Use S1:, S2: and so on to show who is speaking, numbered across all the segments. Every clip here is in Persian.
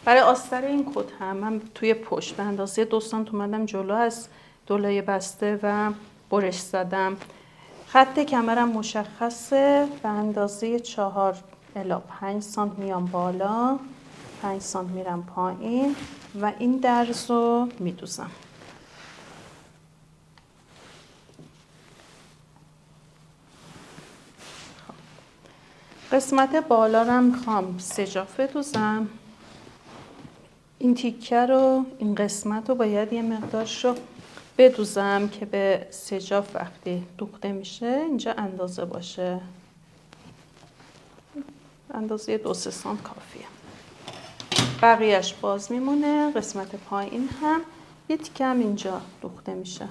S1: برای آستر این کت هم من توی پشت به اندازه 2 سانت اومدم جلو از دولای بسته و برش زدم. خط کمرم مشخصه، به اندازه 4 الی 5 سانت میام بالا، 5 سانت میرم پایین و این درز رو میدوزم. قسمت بالا رو میخوام سجاف بدوزم. این تیکه رو، این قسمت رو باید یه مقدارش رو بدوزم که به سجاف وقتی دوخته میشه اینجا اندازه باشه. اندازه 2-3 سانت کافیه. بقیهش باز میمونه. قسمت پایین هم یه تیکه هم اینجا دوخته میشه.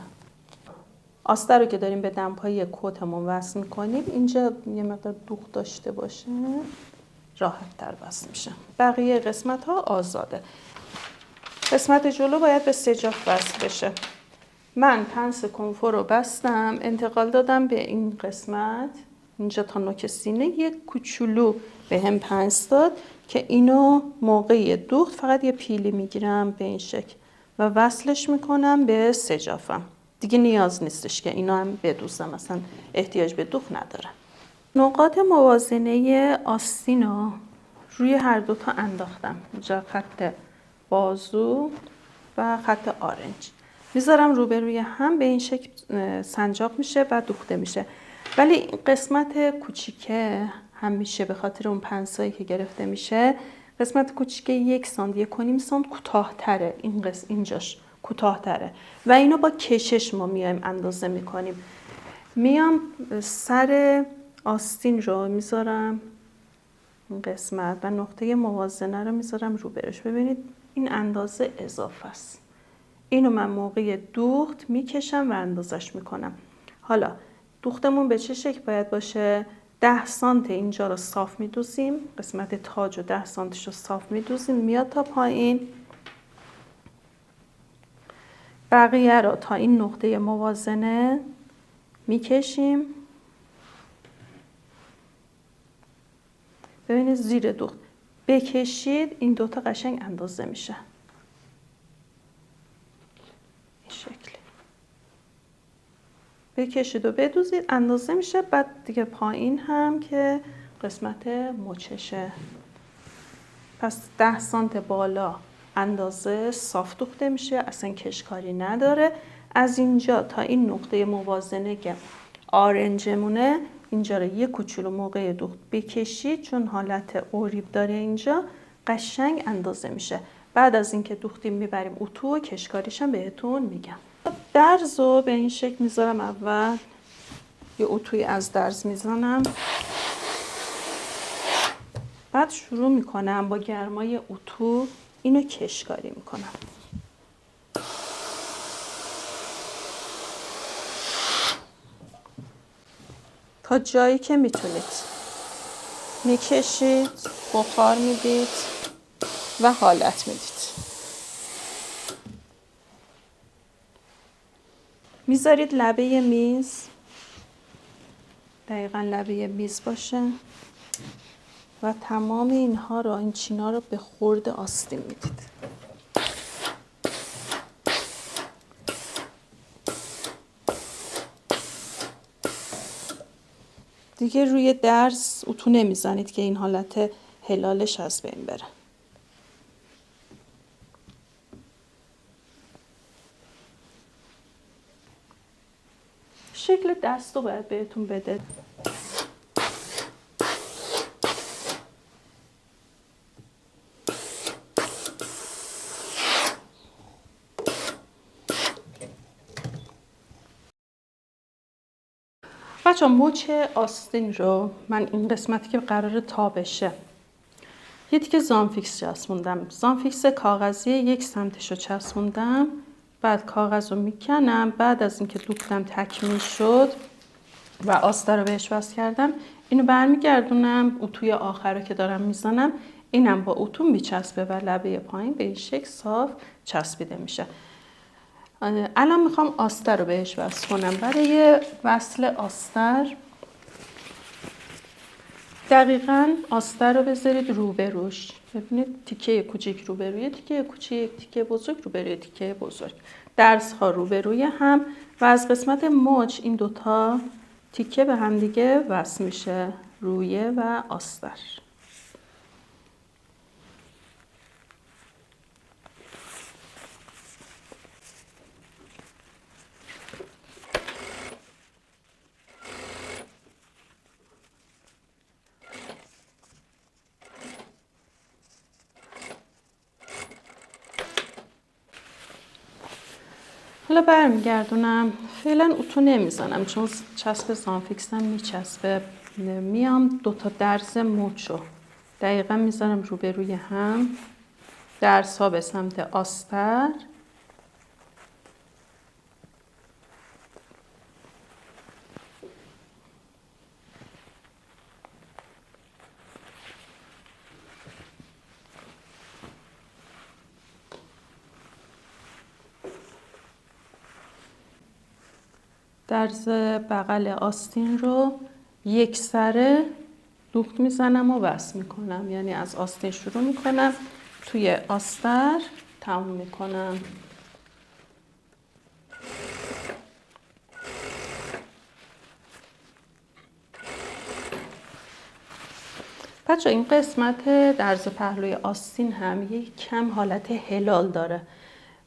S1: آستر رو که داریم به دمپایی کتمون وصل میکنیم، اینجا یه مقدار دوخت داشته باشه راحت تر وصل میشه. بقیه قسمت ها آزاده. قسمت جلو باید به سجاف وصل بشه. من پنس کنفور رو بستم، انتقال دادم به این قسمت، اینجا تا نوک سینه یک کوچولو به هم پنس داد که اینو موقع دوخت فقط یه پیلی میگیرم به این شکل و وصلش میکنم به سجافم. دیگه نیاز نیستش که اینو هم بدوزم، مثلا احتیاج به دوخت نداره. نقاط موازنه آستین رو روی هر دوتا انداختم. اینجا خط بازو و خط آرنج میذارم روبروی هم، به این شکل سنجاق میشه و دوخته میشه. ولی این قسمت کوچیکه هم میشه به خاطر اون پنسایی که گرفته میشه، قسمت کوچیکه 1 سانت 1.5 سانت کوتاه‌تره، این اینجاش کوتاه‌تره و اینو با کشش ما میایم اندازه میکنیم. میام سر آستین رو میذارم این قسمت و نقطه موازنه رو میذارم روبروش. ببینید این اندازه اضافه است. اینو من موقع دوخت میکشم و اندازش میکنم. حالا دوختمون به چه شکل باید باشه؟ 10 سانت اینجا رو صاف میدوزیم، قسمت تاج رو 10 سانتش رو صاف میدوزیم میاد تا پایین. بقیه رو تا این نقطه موازنه میکشیم. ببینید زیر دوخت بکشید، این دوتا قشنگ اندازه میشه. این شکلی بکشید و بدوزید اندازه میشه. بعد دیگه پایین هم که قسمت مچشه، پس 10 سانت بالا اندازه صاف دوخته میشه، اصلا کشکاری نداره. از اینجا تا این نقطه موازنه که آرنجمونه اینجا رو یه کوچولو موقع دوخت بکشید، چون حالت اوریب داره اینجا، قشنگ اندازه میشه. بعد از اینکه دوختیم میبریم اتو و کشکاریش هم بهتون میگم. درز رو به این شکل میذارم. اول یه اتوی از درز میزنم، بعد شروع میکنم با گرمای اتو اینو کشکاری میکنم. تا جایی که میتونید میکشید، بخار میدید و حالت میدید. میذارید لبه میز، دقیقا لبه میز باشه و تمام اینها رو، این چینا رو به خورد آستین میدید. دیگه روی درز اتو نمیزنید که این حالت هلالش از بین بره. شکل دست رو باید بهتون بده. بچه مچ آستین رو من این قسمتی که قراره تا بشه یه تیکه زانفیکس چسبوندم. زانفیکس کاغذی 1 سمتش رو چسبوندم، بعد کاغذ رو میکنم. بعد از اینکه دوختم تکمیل شد و آستر رو بهش وصل کردم، اینو برمیگردونم اتوی آخر رو که دارم میزنم، اینم با اتو میچسبه و لبه پایین به این شکل صاف چسبیده میشه. الان میخوام آستر رو بهش وصل کنم. برای وصل آستر دقیقاً آستر رو بذارید روبروش. ببینید تیکه کوچیک روبروی تیکه کوچیک، تیکه بزرگ روبروی تیکه بزرگ. درس ها روبروی هم و از قسمت مچ این دوتا تیکه به هم دیگه وصل میشه، رویه و آستر. حالا برمیگردونم. فعلا اتو نمیزنم چون چسب زانفیکس هم میچسبه. میام دوتا درز مچو دقیقا میذارم روبروی هم، درز ها به سمت آستر. درز بغل آستین رو یک سره دوخت میزنم و وصل میکنم، یعنی از آستین شروع میکنم توی آستر تموم میکنم. بچه این قسمت درز پهلوی آستین هم یک کم حالت هلال داره.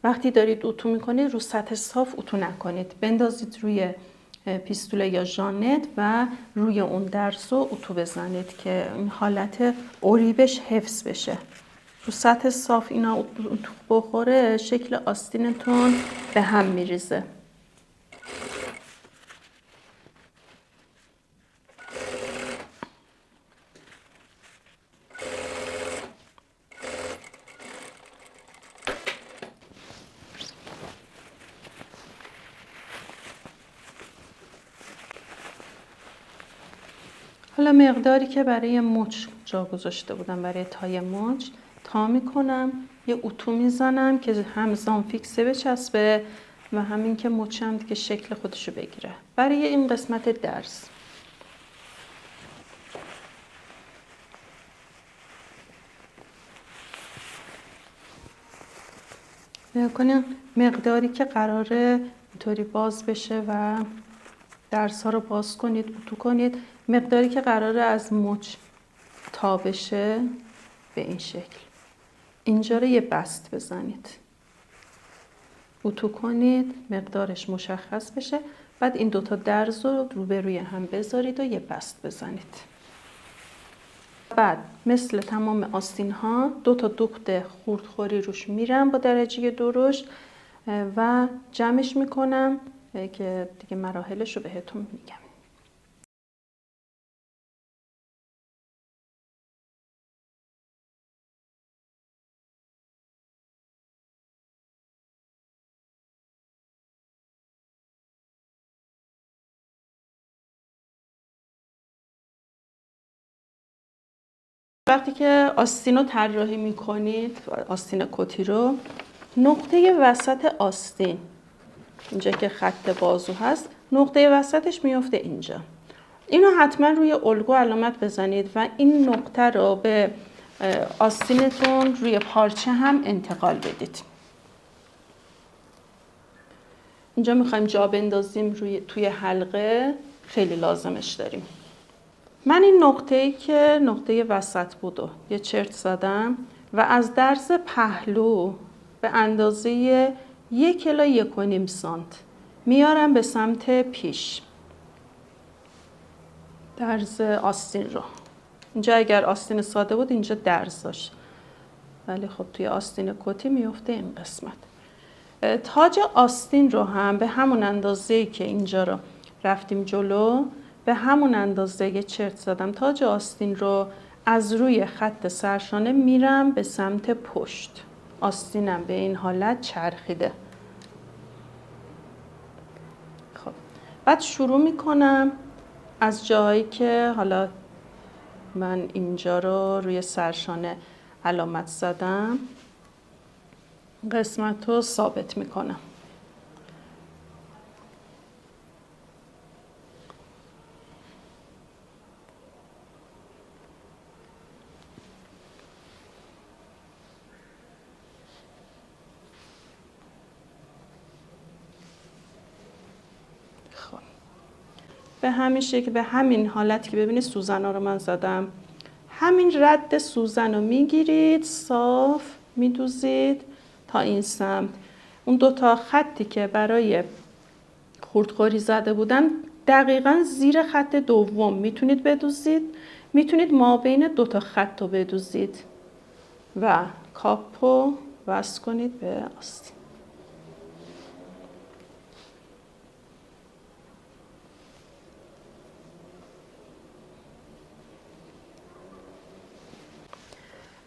S1: وقتی دارید اتو میکنید رو سطح صاف اتو نکنید، بندازید روی پیستوله یا ژانت و روی اون درز رو اتو بزنید که این حالت اریبش حفظ بشه. رو سطح صاف اینا اتو بخوره شکل آستینتون به هم میریزه. حالا مقداری که برای مچ جا گذاشته بودم، برای تای مچ تا میکنم یه اتو میزنم که هم زانفیکسه بچسبه و همین که مچم دیگه شکل خودشو بگیره. برای این قسمت درز نگاه کنیم مقداری که قراره اینطوری باز بشه و درز ها رو باز کنید، اتو کنید. مقداری که قراره از مچ تا بشه به این شکل. اینجا رو یه بست بزنید، اتو کنید، مقدارش مشخص بشه. بعد این دوتا درز رو روبروی هم بذارید و یه بست بزنید. بعد مثل تمام آستین ها دوتا دوخت خردخوری روش میرم با درجه درشت و جمعش میکنم که دیگه مراحلش رو بهتون میگم. وقتی که آستین رو طراحی میکنید، آستین کتی رو، نقطه وسط آستین اینجا که خط بازو هست، نقطه وسطش میفته اینجا. اینو حتما روی الگو علامت بزنید و این نقطه رو به آستینتون روی پارچه هم انتقال بدید. اینجا میخوایم جا بندازیم توی حلقه، خیلی لازمش داریم. من این نقطه‌ای که نقطه وسط بود و یه چرت زدم و از درز پهلو به اندازه 1 الی 1.5 سانت میارم به سمت پیش درز آستین رو. اینجا اگر آستین ساده بود اینجا درز داشت، ولی خب توی آستین کتی میفته این قسمت. تاج آستین رو هم به همون اندازه‌ای که اینجا رو رفتیم جلو، به همون اندازه یه چرت زدم. تاج آستین رو از روی خط سرشانه میرم به سمت پشت. آستینم به این حالت چرخیده. خب بعد شروع میکنم از جایی که حالا من اینجا رو روی سرشانه علامت زدم، قسمت رو ثابت میکنم. به همین شکل، به همین حالت که ببینید سوزنا رو من زدم، همین رد سوزن رو میگیرید، صاف میدوزید تا این سمت. اون دوتا خطی که برای خردخوری زده بودن دقیقاً زیر خط دوم میتونید بدوزید، میتونید ما بین دوتا خط رو بدوزید و کاپ رو وصل کنید به آستین.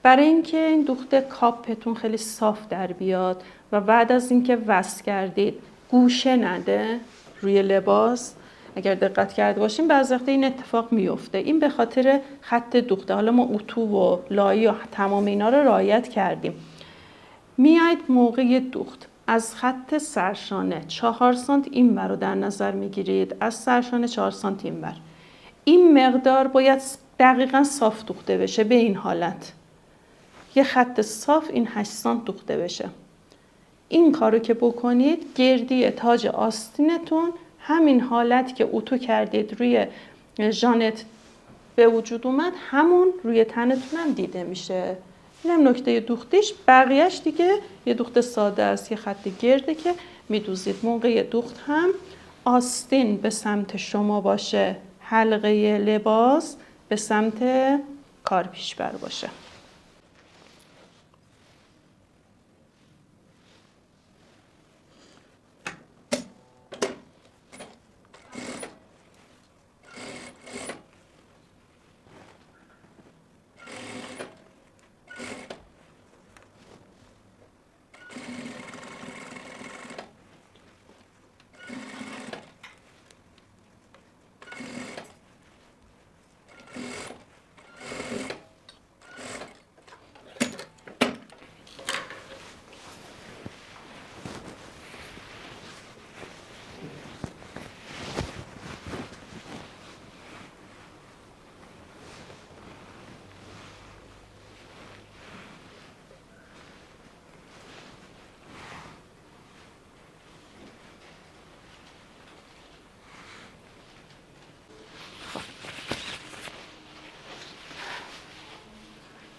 S1: برای اینکه این دوخت کاپتون خیلی صاف در بیاد و بعد از اینکه وصل کردید گوشه نده روی لباس، اگر دقت کرده باشیم بعضی وقتا این اتفاق میفته. این به خاطر خط دوخته. حالا ما اتو و لایه و تمام اینا رو رعایت کردیم. میایید موقع دوخت از خط سرشانه 4 سانت این ور رو در نظر میگیرید، از سرشانه 4 سانت این ور. این مقدار باید دقیقاً صاف دوخته بشه به این حالت. یه خط صاف این 8 سانت دوخته بشه. این کارو که بکنید گردی تاج آستینتون همین حالت که اتو کردید روی ژانت به وجود اومد، همون روی تنتون هم دیده میشه. اینم نکته دوختیش. بقیهش دیگه یه دوخت ساده است، یه خط گرده که میدوزید. موقع دوخت هم آستین به سمت شما باشه، حلقه لباس به سمت کارپیشبر باشه.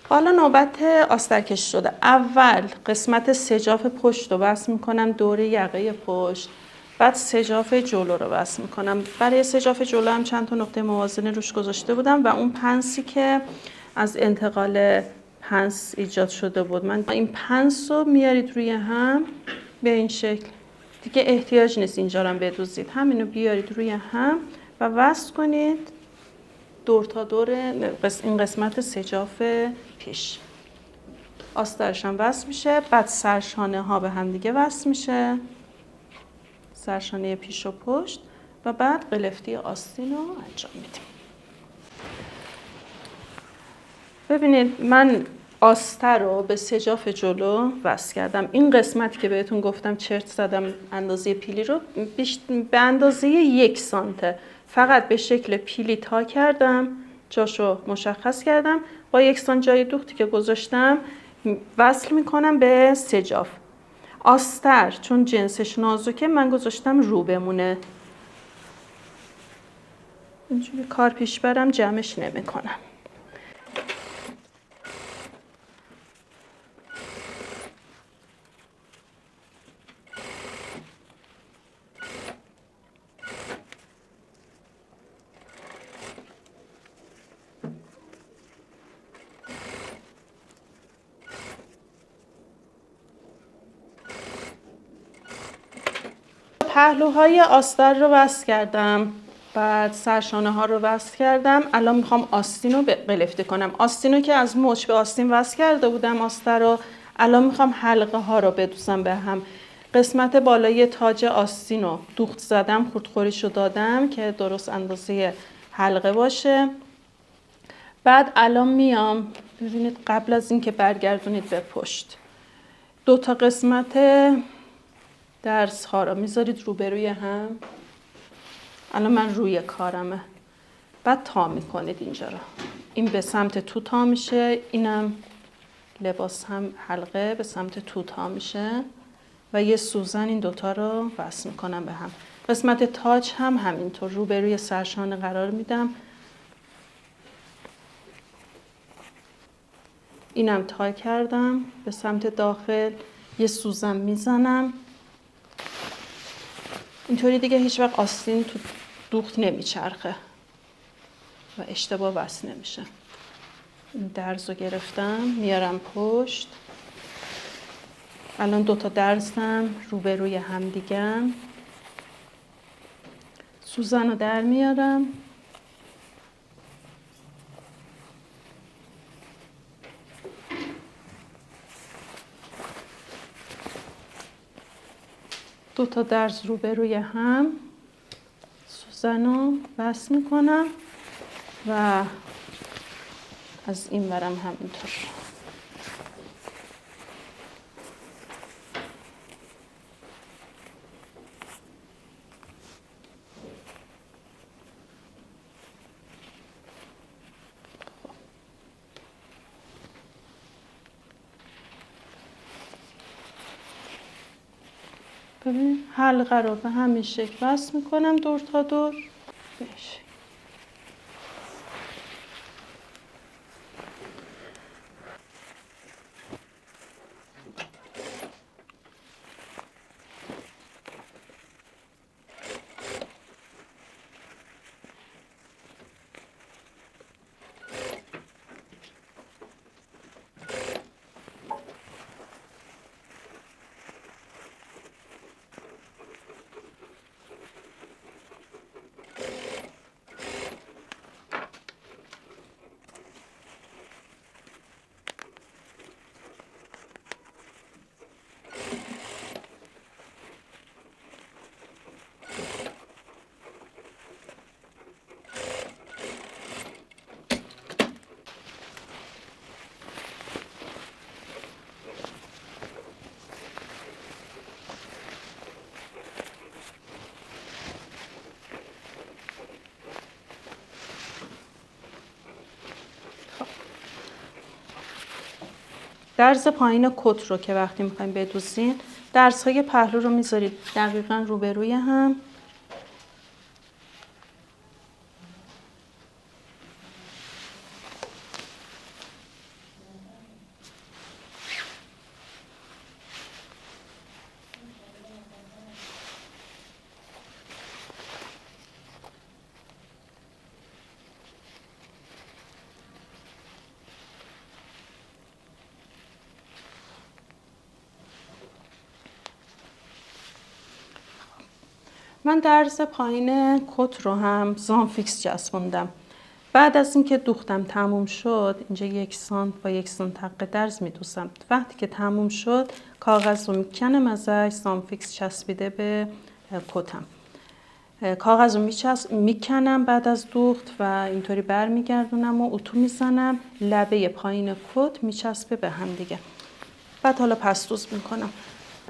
S1: حالا نوبت آسترکش شده. اول قسمت سجاف پشت رو وصل میکنم دور یقه پشت، بعد سجاف جلو رو وصل میکنم. برای سجاف جلو هم چند تا نقطه موازنه روش گذاشته بودم و اون پنسی که از انتقال پنس ایجاد شده بود، من این پنس رو میارید روی هم به این شکل. دیگه احتیاج نیست اینجا رو هم بدوزید، همینو بیارید روی هم و وصل کنید دور تا دور این قسمت سجاف پیش. آسترش هم وصل میشه، بعد سرشانه ها به هم دیگه وصل میشه، سرشانه پیش و پشت، و بعد قلفتی آستین رو انجام میدیم. ببینید من آستر رو به سجاف جلو وصل کردم. این قسمت که بهتون گفتم چرت زدم اندازه پیلی رو به اندازه 1 سانته، فقط به شکل پیلی تا کردم، جاشو مشخص کردم، با 1 سانت جای دوختی که گذاشتم وصل میکنم به سجاف. آستر چون جنسش نازکه من گذاشتم رو بمونه، اینجوری کار پیش برم جمعش نمیکنم. پهلوهای آستر رو وصل کردم، بعد سرشانه ها رو وصل کردم. الان میخوام آستین رو قلفتی کنم. آستین رو که از مچ به آستین وصل کرده بودم آستر رو، الان میخوام حلقه ها رو بدوزم به هم. قسمت بالای تاج آستین رو دوخت زدم، خردخوریش رو دادم که درست اندازه حلقه باشه. بعد الان میام ببینید قبل از این که برگردونید به پشت، 2 تا قسمت درس ها رو میذارید روبروی هم. الان من روی کارمه، بعد تا میکنید اینجا رو. این به سمت تو تا میشه، اینم لباس هم حلقه به سمت تو تا میشه و یه سوزن این دوتا رو وصل میکنم به هم. قسمت تاج هم همینطور روبروی سرشانه قرار میدم. اینم تا کردم به سمت داخل، یه سوزن میزنم. اینطوری دیگه هیچ وقت آستین تو دوخت نمیچرخه و اشتباه وصل نمیشه. این درز رو گرفتم میارم پشت. الان 2 تا درزم روبروی هم دیگه. سوزن رو در میارم. دو تا درز روبروی هم سوزن رو وصل میکنم و از این ورم همینطور. ببین حلقه رو به همین شکل وصل میکنم دور تا دور. بشه. درز پایین کت رو که وقتی میخوایم بدوزین، درزهای پهلو رو میذارید دقیقاً روبروی هم. من درز پایین کت رو هم زانفیکس چسبوندم. بعد از اینکه دوختم تموم شد، اینجا 1 سانت با 1 سانت حق درز میدوزم. وقتی که تموم شد کاغذ رو میکنم ازش، زانفیکس چسبیده به کتم. کاغذ رو میکنم بعد از دوخت و اینطوری برمیگردونم و اتو میزنم. لبه پایین کت میچسبه به هم دیگه. بعد حالا پستوز میکنم.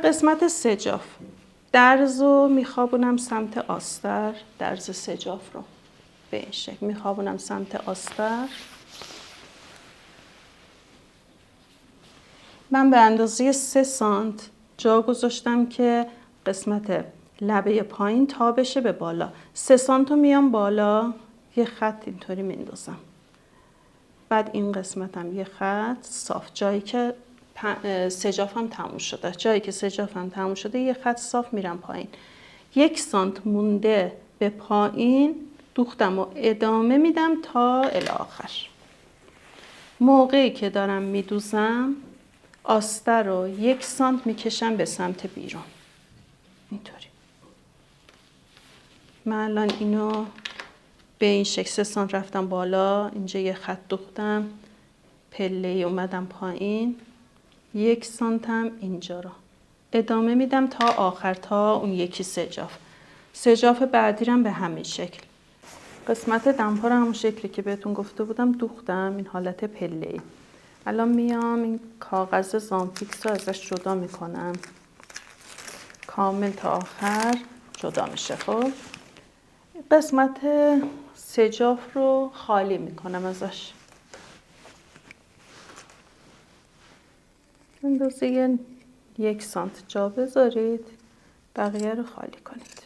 S1: قسمت سجاف، درز رو میخوابونم سمت آستر. درز سجاف رو به این شکل میخوابونم سمت آستر. من به اندازه 3 سانت جا گذاشتم که قسمت لبه پایین تا بشه به بالا. 3 سانت رو میام بالا، یه خط اینطوری میندازم. بعد این قسمتم یه خط صاف، جایی که سجافم تموم شده، جایی که سجافم تموم شده یه خط صاف میرم پایین. 1 سانت مونده به پایین دوختم و ادامه میدم تا الی آخر. موقعی که دارم میدوزم آستر رو 1 سانت میکشم به سمت بیرون. اینطوری. من الان اینو به این شکل 3 سانت رفتم بالا، اینجا یه خط دوختم، پله اومدم پایین، 1 سانت هم اینجا رو ادامه میدم تا آخر، تا اون یکی سجاف. سجاف بعدی رو به همین شکل. قسمت دمپا رو همون شکلی که بهتون گفته بودم دوختم، این حالت پله‌ای. الان میام این کاغذ زانفیکس رو ازش جدا میکنم، کامل تا آخر جدا میشه. خب قسمت سجاف رو خالی میکنم ازش. اندازه 1 سانت جا بذارید، بقیه رو خالی کنید.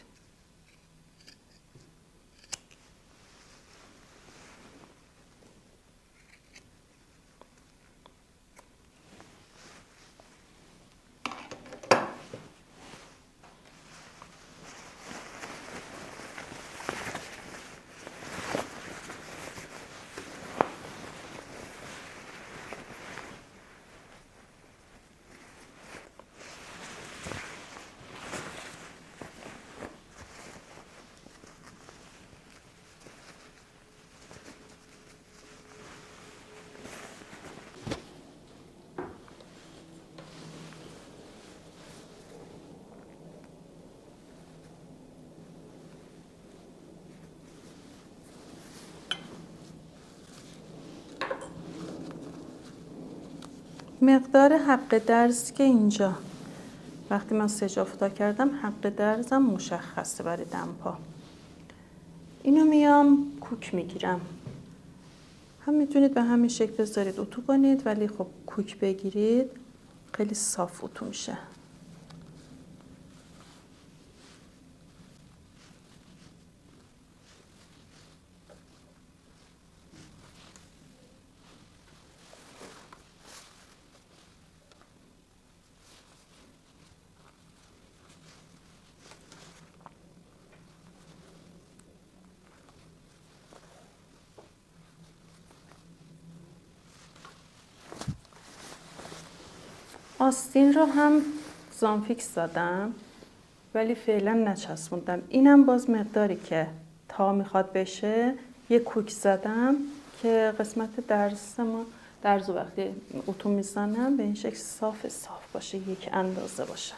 S1: مقدار حق درز که اینجا وقتی من سجافتا کردم حق درزم مشخصه برای دمپا. اینو میام کوک میگیرم. هم میتونید به همین شکل بذارید اتو کنید، ولی خب کوک بگیرید خیلی صاف اتو میشه. آستین رو هم زانفیکس زدم ولی فعلا نچسبوندم. اینم باز مقداری که تا میخواد بشه یه کوک زدم که قسمت درز وقتی اتو میزنم به این شکل صاف باشه، یک اندازه باشه.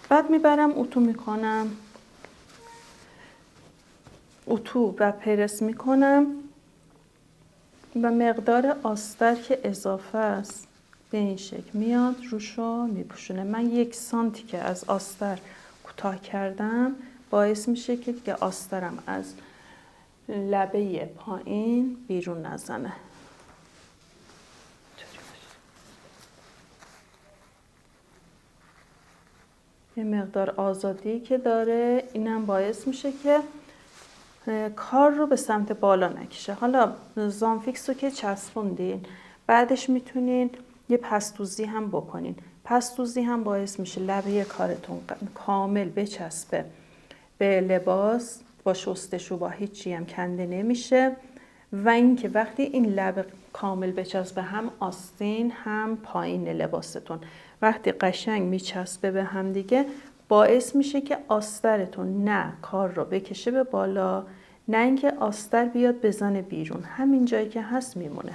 S1: بعد میبرم اتو میکنم، اتو و پرس میکنم و مقدار آستر که اضافه است به این شکل میاد روشو میپوشونه. من 1 سانتی که از آستر کوتاه کردم باعث میشه که دیگه آسترم از لبه پایین بیرون نزنه. یه مقدار آزادی که داره اینم باعث میشه که کار رو به سمت بالا نکشه. حالا زانفیکس رو که چسبوندین بعدش میتونین یه پستوزی هم بکنین. پستوزی هم باعث میشه لبه کارتون کامل بچسبه به لباس، با شستشو با هیچی هم کنده نمیشه و اینکه وقتی این لبه کامل بچسبه هم آستین هم پایین لباستون وقتی قشنگ میچسبه به هم دیگه باعث میشه که آسترتون نه کار رو بکشه به بالا نه اینکه آستر بیاد بزنه بیرون، همین جایی که هست میمونه.